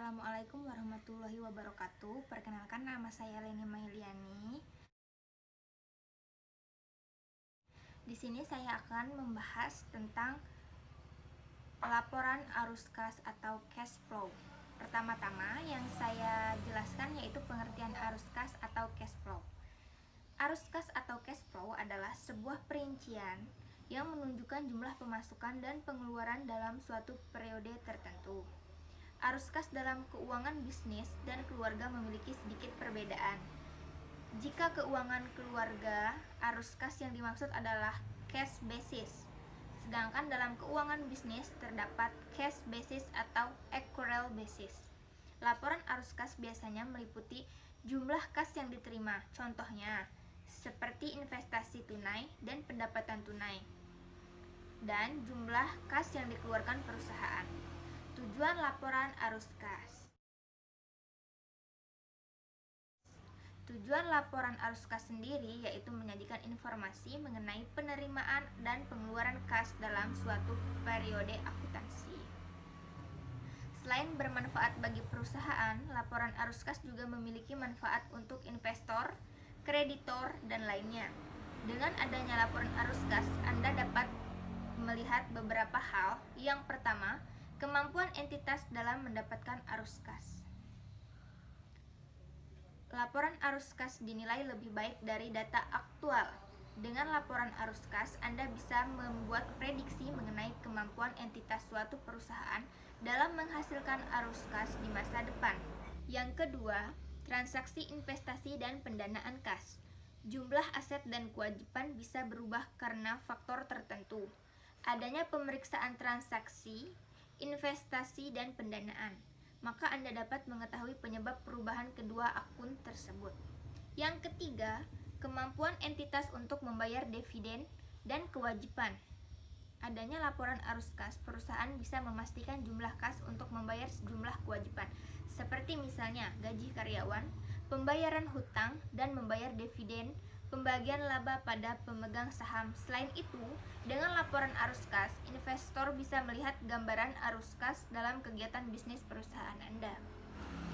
Assalamualaikum warahmatullahi wabarakatuh. Perkenalkan, nama saya Leni Mailiani. Di sini saya akan membahas tentang laporan arus kas atau cash flow. Pertama-tama yang saya jelaskan yaitu pengertian arus kas atau cash flow. Arus kas atau cash flow adalah sebuah perincian yang menunjukkan jumlah pemasukan dan pengeluaran dalam suatu periode tertentu. Arus kas dalam keuangan bisnis dan keluarga memiliki sedikit perbedaan. Jika keuangan keluarga, arus kas yang dimaksud adalah cash basis. Sedangkan dalam keuangan bisnis terdapat cash basis atau accrual basis. Laporan arus kas biasanya meliputi jumlah kas yang diterima, contohnya seperti investasi tunai dan pendapatan tunai, dan jumlah kas yang dikeluarkan perusahaan. Tujuan laporan arus kas. Tujuan laporan arus kas sendiri yaitu menyajikan informasi mengenai penerimaan dan pengeluaran kas dalam suatu periode akuntansi. Selain bermanfaat bagi perusahaan, laporan arus kas juga memiliki manfaat untuk investor, kreditor, dan lainnya. Dengan adanya laporan arus kas, Anda dapat melihat beberapa hal. Yang pertama, kemampuan entitas dalam mendapatkan arus kas. Laporan arus kas dinilai lebih baik dari data aktual. Dengan laporan arus kas, Anda bisa membuat prediksi mengenai kemampuan entitas suatu perusahaan dalam menghasilkan arus kas di masa depan. Yang kedua, transaksi investasi dan pendanaan kas. Jumlah aset dan kewajiban bisa berubah karena faktor tertentu. Adanya pemeriksaan transaksi, investasi, dan pendanaan, maka Anda dapat mengetahui penyebab perubahan kedua akun tersebut. Yang ketiga, kemampuan entitas untuk membayar dividen dan kewajiban. Adanya laporan arus kas, perusahaan bisa memastikan jumlah kas untuk membayar sejumlah kewajiban, seperti misalnya gaji karyawan, pembayaran hutang, dan membayar dividen, pembagian laba pada pemegang saham. Selain itu, dengan laporan arus kas, investor bisa melihat gambaran arus kas dalam kegiatan bisnis perusahaan Anda.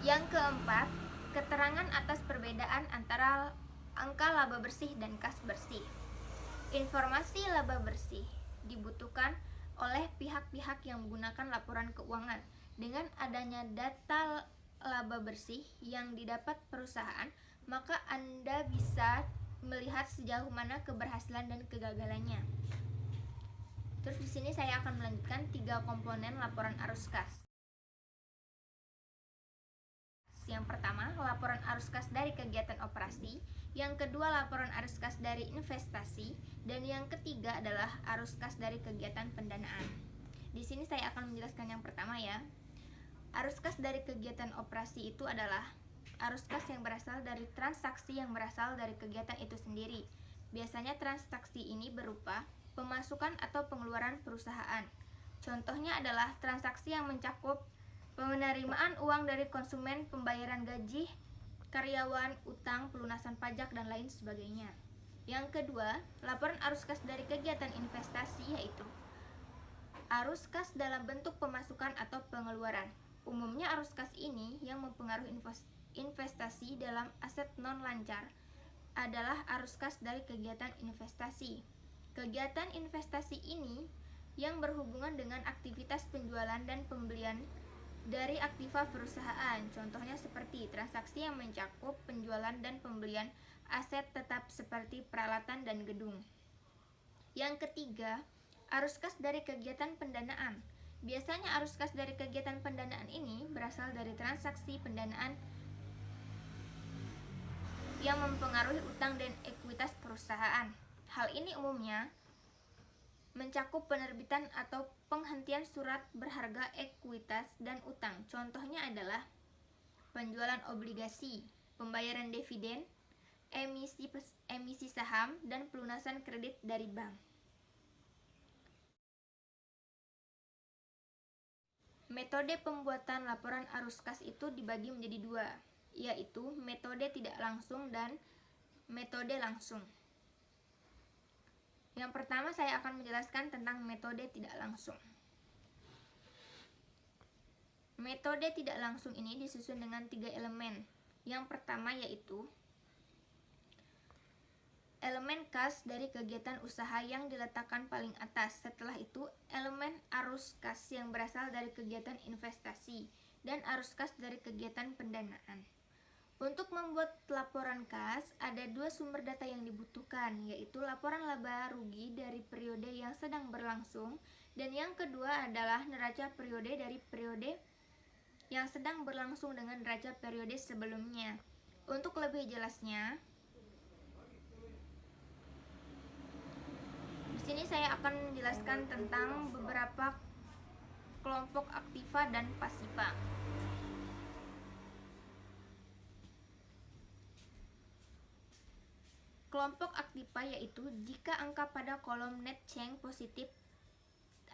Yang keempat, keterangan atas perbedaan antara angka laba bersih dan kas bersih. Informasi laba bersih dibutuhkan oleh pihak-pihak yang menggunakan laporan keuangan. Dengan adanya data laba bersih yang didapat perusahaan, maka Anda bisa melihat sejauh mana keberhasilan dan kegagalannya. Terus di sini saya akan melanjutkan 3 komponen laporan arus kas. Yang pertama, laporan arus kas dari kegiatan operasi. Yang kedua, laporan arus kas dari investasi. Dan yang ketiga adalah arus kas dari kegiatan pendanaan. Di sini saya akan menjelaskan yang pertama ya. Arus kas dari kegiatan operasi itu adalah arus kas yang berasal dari transaksi yang berasal dari kegiatan itu sendiri. Biasanya transaksi ini berupa pemasukan atau pengeluaran perusahaan. Contohnya adalah transaksi yang mencakup penerimaan uang dari konsumen, pembayaran gaji karyawan, utang, pelunasan pajak, dan lain sebagainya. Yang kedua, laporan arus kas dari kegiatan investasi yaitu arus kas dalam bentuk pemasukan atau pengeluaran. Umumnya arus kas ini yang mempengaruhi investasi dalam aset non-lancar adalah arus kas dari kegiatan investasi. Kegiatan investasi ini yang berhubungan dengan aktivitas penjualan dan pembelian dari aktiva perusahaan. Contohnya seperti transaksi yang mencakup penjualan dan pembelian aset tetap seperti peralatan dan gedung. Yang ketiga, arus kas dari kegiatan pendanaan. Biasanya arus kas dari kegiatan pendanaan ini berasal dari transaksi pendanaan yang mempengaruhi utang dan ekuitas perusahaan. Hal ini umumnya mencakup penerbitan atau penghentian surat berharga ekuitas dan utang. Contohnya adalah penjualan obligasi, pembayaran dividen, emisi saham, dan pelunasan kredit dari bank. Metode pembuatan laporan arus kas itu dibagi menjadi 2, yaitu metode tidak langsung dan metode langsung. Yang pertama, saya akan menjelaskan tentang metode tidak langsung. Metode tidak langsung ini disusun dengan 3 elemen. Yang pertama yaitu elemen kas dari kegiatan usaha yang diletakkan paling atas. Setelah itu, elemen arus kas yang berasal dari kegiatan investasi dan arus kas dari kegiatan pendanaan. Untuk membuat laporan kas, ada 2 sumber data yang dibutuhkan, yaitu laporan laba rugi dari periode yang sedang berlangsung, dan yang kedua adalah neraca periode dari periode yang sedang berlangsung dengan neraca periode sebelumnya. Untuk lebih jelasnya, di sini saya akan menjelaskan tentang beberapa kelompok aktiva dan pasiva. Kelompok aktiva yaitu jika angka pada kolom net change positif,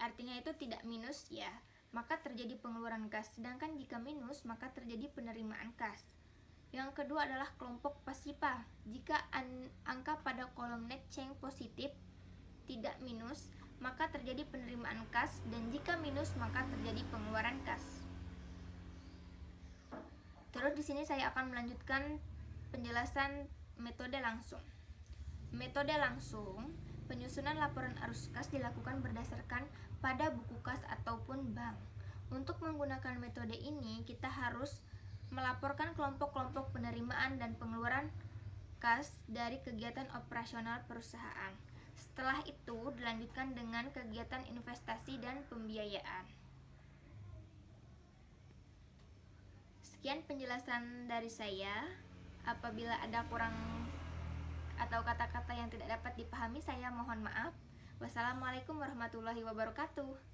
artinya itu tidak minus ya, maka terjadi pengeluaran kas. Sedangkan jika minus, maka terjadi penerimaan kas. Yang kedua adalah kelompok pasiva. Jika angka pada kolom net change positif, tidak minus, maka terjadi penerimaan kas, dan jika minus, maka terjadi pengeluaran kas. Terus di sini saya akan melanjutkan penjelasan metode langsung. Metode langsung, penyusunan laporan arus kas dilakukan berdasarkan pada buku kas ataupun bank. Untuk menggunakan metode ini, kita harus melaporkan kelompok-kelompok penerimaan dan pengeluaran kas dari kegiatan operasional perusahaan. Setelah itu, dilanjutkan dengan kegiatan investasi dan pembiayaan. Sekian penjelasan dari saya. Apabila ada kurang atau kata-kata yang tidak dapat dipahami, saya mohon maaf. Wassalamualaikum warahmatullahi wabarakatuh.